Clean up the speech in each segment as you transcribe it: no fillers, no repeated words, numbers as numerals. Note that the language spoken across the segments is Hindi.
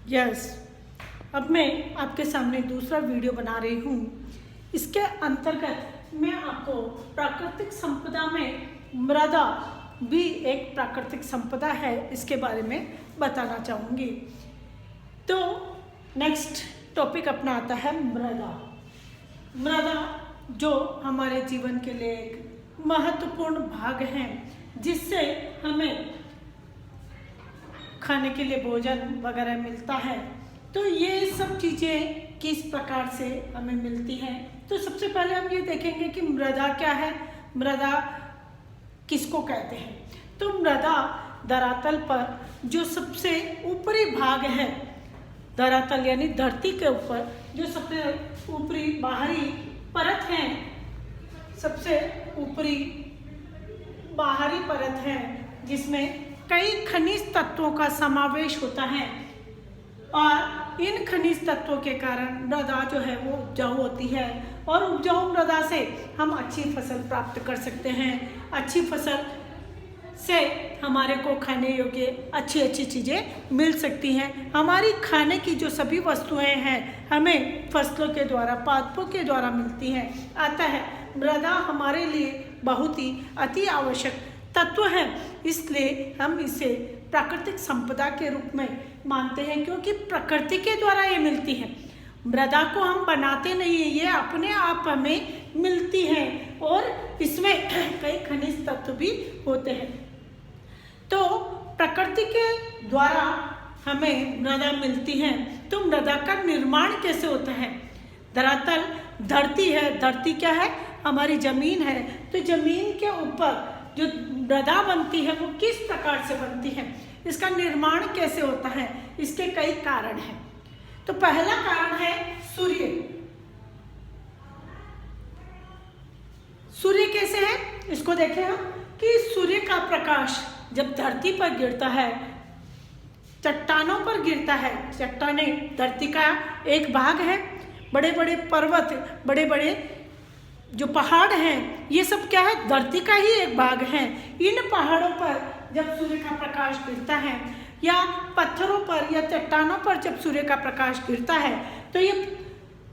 यस, अब मैं आपके सामने दूसरा वीडियो बना रही हूँ। इसके अंतर्गत मैं आपको प्राकृतिक संपदा में मृदा भी एक प्राकृतिक संपदा है, इसके बारे में बताना चाहूँगी। तो नेक्स्ट टॉपिक अपना आता है मृदा। मृदा जो हमारे जीवन के लिए एक महत्वपूर्ण भाग है, जिससे हमें खाने के लिए भोजन वगैरह मिलता है। तो ये सब चीज़ें किस प्रकार से हमें मिलती हैं, तो सबसे पहले हम ये देखेंगे कि मृदा क्या है, मृदा किसको कहते हैं। तो मृदा धरातल पर जो सबसे ऊपरी भाग है, धरातल यानी धरती के ऊपर जो सबसे ऊपरी बाहरी परत है, सबसे ऊपरी बाहरी परत है, जिसमें कई खनिज तत्वों का समावेश होता है। और इन खनिज तत्वों के कारण मृदा जो है वो उपजाऊ होती है, और उपजाऊ मृदा से हम अच्छी फसल प्राप्त कर सकते हैं। अच्छी फसल से हमारे को खाने योग्य अच्छी अच्छी चीज़ें मिल सकती हैं। हमारी खाने की जो सभी वस्तुएं हैं हमें फसलों के द्वारा, पादपों के द्वारा मिलती हैं। अतः मृदा हमारे लिए बहुत ही अति आवश्यक तत्व है, इसलिए हम इसे प्राकृतिक संपदा के रूप में मानते हैं, क्योंकि प्रकृति के द्वारा ये मिलती है। मृदा को हम बनाते नहीं हैं, ये अपने आप हमें मिलती है, और इसमें कई खनिज तत्व भी होते हैं। तो प्रकृति के द्वारा हमें मृदा मिलती है। तो मृदा का निर्माण कैसे होता है? धरातल धरती है, धरती क्या है? हमारी जमीन है। तो जमीन के ऊपर जो मृदा बनती है वो किस प्रकार से बनती है, इसका निर्माण कैसे होता है, इसके कई कारण हैं। तो पहला कारण है सूर्य। सूर्य कैसे है, इसको देखें हम कि सूर्य का प्रकाश जब धरती पर गिरता है, चट्टानों पर गिरता है। चट्टानें धरती का एक भाग है। बड़े बड़े पर्वत, बड़े बड़े जो पहाड़ हैं, ये सब क्या है? धरती का ही एक भाग है। इन पहाड़ों पर जब सूर्य का प्रकाश गिरता है, या पत्थरों पर या चट्टानों पर जब सूर्य का प्रकाश गिरता है, तो ये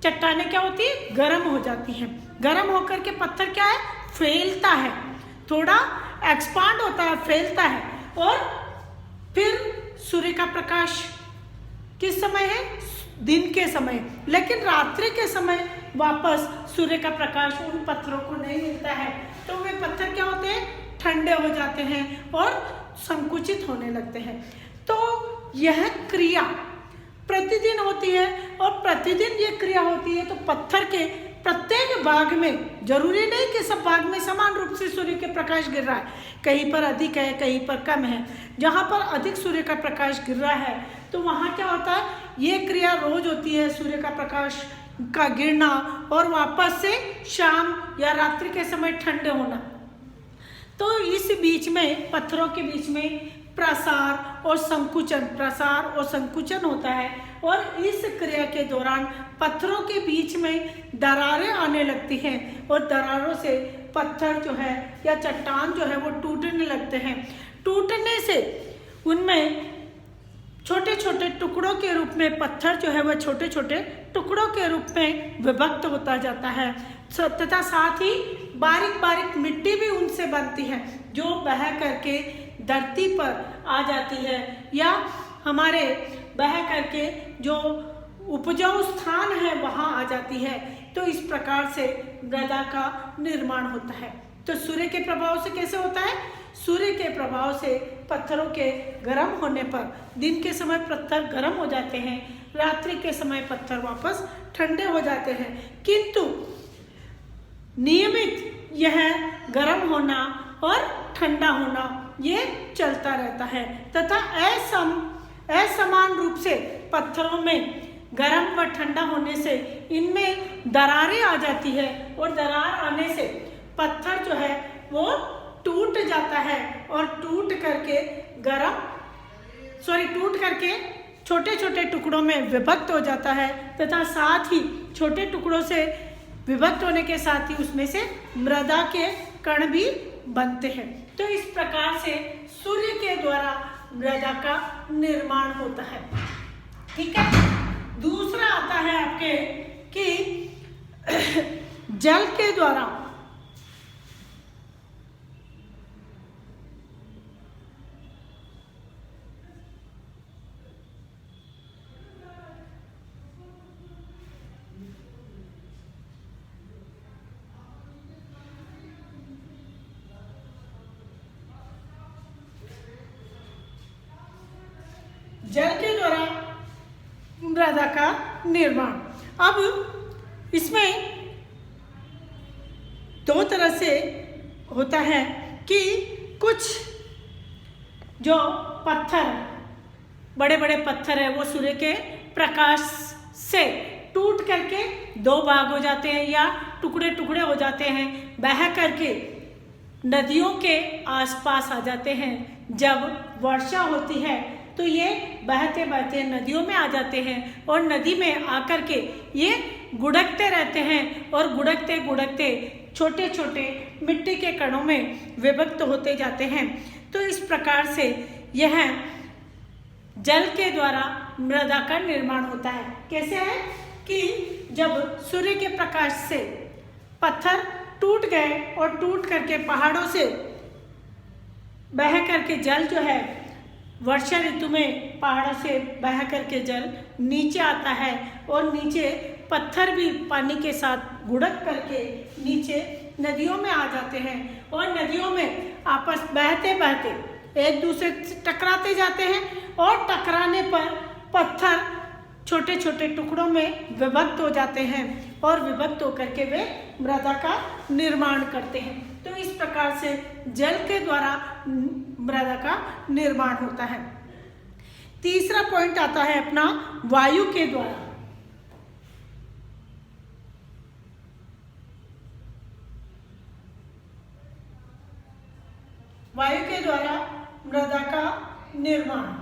चट्टानें क्या होती है? गर्म हो जाती हैं। गर्म होकर के पत्थर क्या है? फैलता है, थोड़ा एक्सपांड होता है, फैलता है। और फिर सूर्य का प्रकाश किस समय है? दिन के समय। लेकिन रात्रि के समय वापस सूर्य का प्रकाश उन पत्थरों को नहीं मिलता है, तो वे पत्थर क्या होते हैं? ठंडे हो जाते हैं और संकुचित होने लगते हैं। तो यह क्रिया प्रतिदिन होती है, और प्रतिदिन ये क्रिया होती है तो पत्थर के प्रत्येक भाग में, जरूरी नहीं कि सब भाग में समान रूप से सूर्य के प्रकाश गिर रहा है, कहीं पर अधिक है, कहीं पर कम है। जहाँ पर अधिक सूर्य का प्रकाश गिर रहा है तो वहाँ क्या होता है? ये क्रिया रोज होती है, सूर्य का प्रकाश का गिरना और वापस से शाम या रात्रि के समय ठंडे होना। तो इस बीच में, पत्थरों के बीच में प्रसार और संकुचन होता है, और इस क्रिया के दौरान पत्थरों के बीच में दरारें आने लगती हैं, और दरारों से पत्थर जो है या चट्टान जो है वो टूटने लगते हैं। टूटने से उनमें छोटे छोटे टुकड़ों के रूप में पत्थर जो है वह छोटे छोटे टुकड़ों के रूप में विभक्त होता जाता है, तथा साथ ही बारीक बारीक मिट्टी भी उनसे बनती है, जो बह करके धरती पर आ जाती है, या हमारे बह करके जो उपजाऊ स्थान है वहाँ आ जाती है। तो इस प्रकार से मृदा का निर्माण होता है। तो सूर्य के प्रभाव से कैसे होता है? सूर्य के प्रभाव से पत्थरों के गर्म होने पर दिन के समय पत्थर गर्म हो जाते हैं, रात्रि के समय पत्थर वापस ठंडे हो जाते हैं। किंतु नियमित यह गर्म होना और ठंडा होना ये चलता रहता है, तथा असमान रूप से पत्थरों में गर्म व ठंडा होने से इनमें दरारें आ जाती है, और दरार आने से पत्थर जो है वो टूट जाता है, और टूट करके छोटे छोटे टुकड़ों में विभक्त हो जाता है, तथा साथ ही छोटे टुकड़ों से विभक्त होने के साथ ही उसमें से मृदा के कण भी बनते हैं। तो इस प्रकार से सूर्य के द्वारा मृदा का निर्माण होता है। ठीक है। दूसरा आता है आपके कि जल के द्वारा मृदा का निर्माण। अब इसमें दो तरह से होता है कि कुछ जो पत्थर, बड़े बड़े पत्थर है, वो सूर्य के प्रकाश से टूट करके दो भाग हो जाते हैं या टुकड़े टुकड़े हो जाते हैं, बह करके नदियों के आसपास आ जाते हैं। जब वर्षा होती है तो ये बहते बहते नदियों में आ जाते हैं और नदी में आकर के ये गुड़कते रहते हैं और गुड़कते गुड़कते छोटे छोटे मिट्टी के कणों में विभक्त होते जाते हैं। तो इस प्रकार से यह जल के द्वारा मृदा का निर्माण होता है। कैसे है कि जब सूर्य के प्रकाश से पत्थर टूट गए और टूट करके पहाड़ों से बह करके जल जो है वर्षा ऋतु में पहाड़ों से बह करके जल नीचे आता है और नीचे पत्थर भी पानी के साथ गुड़क करके नीचे नदियों में आ जाते हैं और नदियों में आपस बहते बहते एक दूसरे से टकराते जाते हैं और टकराने पर पत्थर छोटे छोटे टुकड़ों में विभक्त हो जाते हैं और विभक्त होकर के वे मृदा का निर्माण करते हैं। तो इस प्रकार से जल के द्वारा मृदा का निर्माण होता है। तीसरा पॉइंट आता है अपना वायु के द्वारा। वायु के द्वारा मृदा का निर्माण।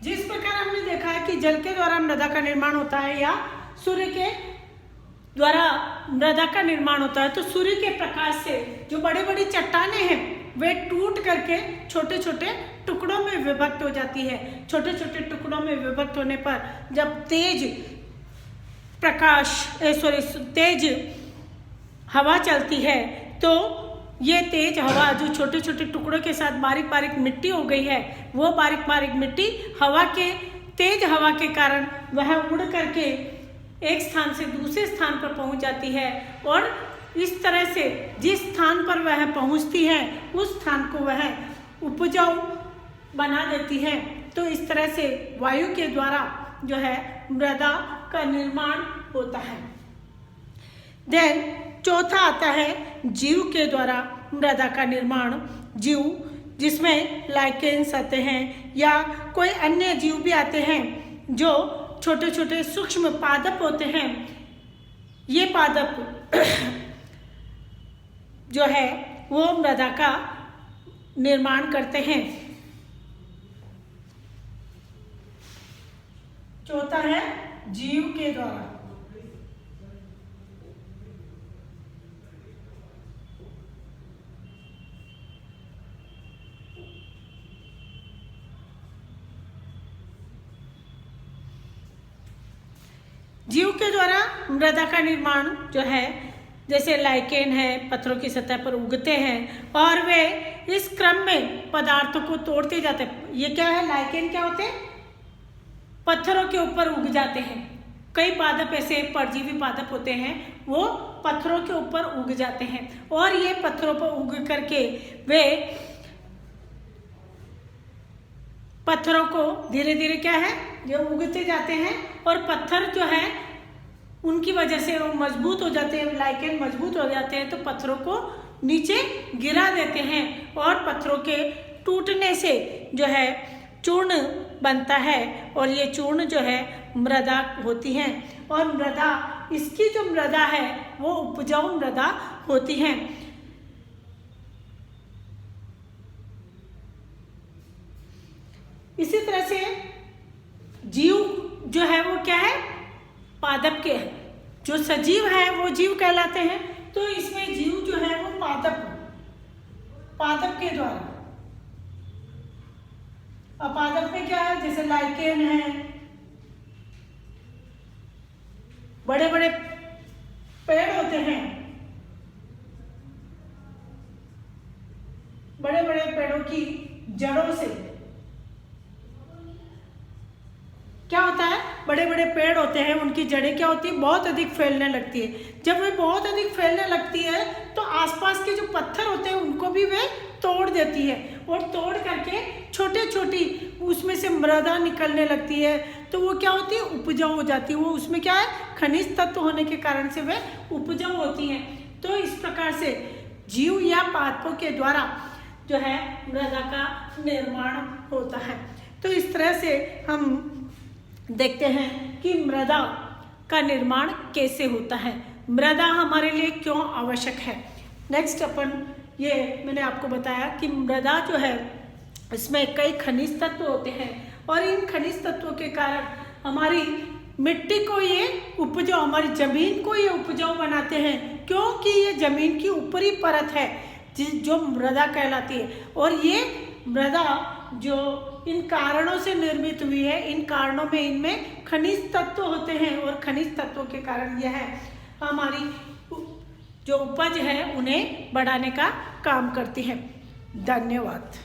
जिस प्रकार हमने देखा है कि जल के द्वारा मृदा का निर्माण होता है या सूर्य के द्वारा मृदा का निर्माण होता है, तो सूर्य के प्रकाश से जो बड़ी बड़ी चट्टानें हैं वे टूट करके छोटे छोटे टुकड़ों में विभक्त हो जाती है। छोटे छोटे टुकड़ों में विभक्त होने पर जब तेज हवा चलती है तो ये तेज हवा जो छोटे छोटे टुकड़ों के साथ बारीक बारीक मिट्टी हो गई है, वो बारीक बारीक मिट्टी तेज हवा के कारण वह उड़ करके एक स्थान से दूसरे स्थान पर पहुंच जाती है और इस तरह से जिस स्थान पर वह पहुंचती है उस स्थान को वह उपजाऊ बना देती है। तो इस तरह से वायु के द्वारा जो है मृदा का निर्माण होता है। देन चौथा आता है जीव के द्वारा मृदा का निर्माण। जीव जिसमें लाइकेन्स आते हैं या कोई अन्य जीव भी आते हैं जो छोटे छोटे सूक्ष्म पादप होते हैं। ये पादप जो है वो मृदा का निर्माण करते हैं। चौथा है जीव के द्वारा। जीव के द्वारा मृदा का निर्माण जो है, जैसे लाइकेन है, पत्थरों की सतह पर उगते हैं और वे इस क्रम में पदार्थों को तोड़ते जाते हैं। ये क्या है, लाइकेन क्या होते हैं, पत्थरों के ऊपर उग जाते हैं। कई पादप ऐसे परजीवी पादप होते हैं वो पत्थरों के ऊपर उग जाते हैं और ये पत्थरों पर उग करके वे पत्थरों को धीरे धीरे क्या है जो उगते जाते हैं और पत्थर जो है उनकी वजह से वो मजबूत हो जाते हैं, लाइकेन मजबूत हो जाते हैं तो पत्थरों को नीचे गिरा देते हैं और पत्थरों के टूटने से जो है चूर्ण बनता है और ये चूर्ण जो है मृदा होती है और मृदा, इसकी जो मृदा है वो उपजाऊ मृदा होती है। इसी तरह से जीव जो है वो क्या है, पादप के है। जो सजीव है वो जीव कहलाते हैं। तो इसमें जीव जो है वो पादप के द्वारा अपादप में क्या है, जैसे लाइकेन है, बड़े बड़े पेड़ होते हैं, बड़े बड़े पेड़ों की जड़ों से क्या होता है, बड़े बड़े पेड़ होते हैं, उनकी जड़ें क्या होती है, बहुत अधिक फैलने लगती है। जब वे बहुत अधिक फैलने लगती है तो आसपास के जो पत्थर होते हैं उनको भी वे तोड़ देती है, और तोड़ करके छोटे छोटी उसमें से मृदा निकलने लगती है। तो वो क्या होती है, उपजाऊ हो जाती है। वो उसमें क्या है, खनिज तत्व होने के कारण से वे उपजाऊ होती हैं। तो इस प्रकार से जीव या पादपों के द्वारा जो है मृदा का निर्माण होता है। तो इस तरह से हम देखते हैं कि मृदा का निर्माण कैसे होता है, मृदा हमारे लिए क्यों आवश्यक है। नेक्स्ट अपन ये मैंने आपको बताया कि मृदा जो है इसमें कई खनिज तत्व होते हैं, और इन खनिज तत्वों के कारण हमारी मिट्टी को ये उपजाऊ, हमारी जमीन को ये उपजाऊ बनाते हैं, क्योंकि ये जमीन की ऊपरी परत है जो मृदा कहलाती है। और ये मृदा जो इन कारणों से निर्मित हुई है, इन कारणों में इनमें खनिज तत्व होते हैं, और खनिज तत्वों के कारण यह हमारी जो उपज है उन्हें बढ़ाने का काम करती है। धन्यवाद।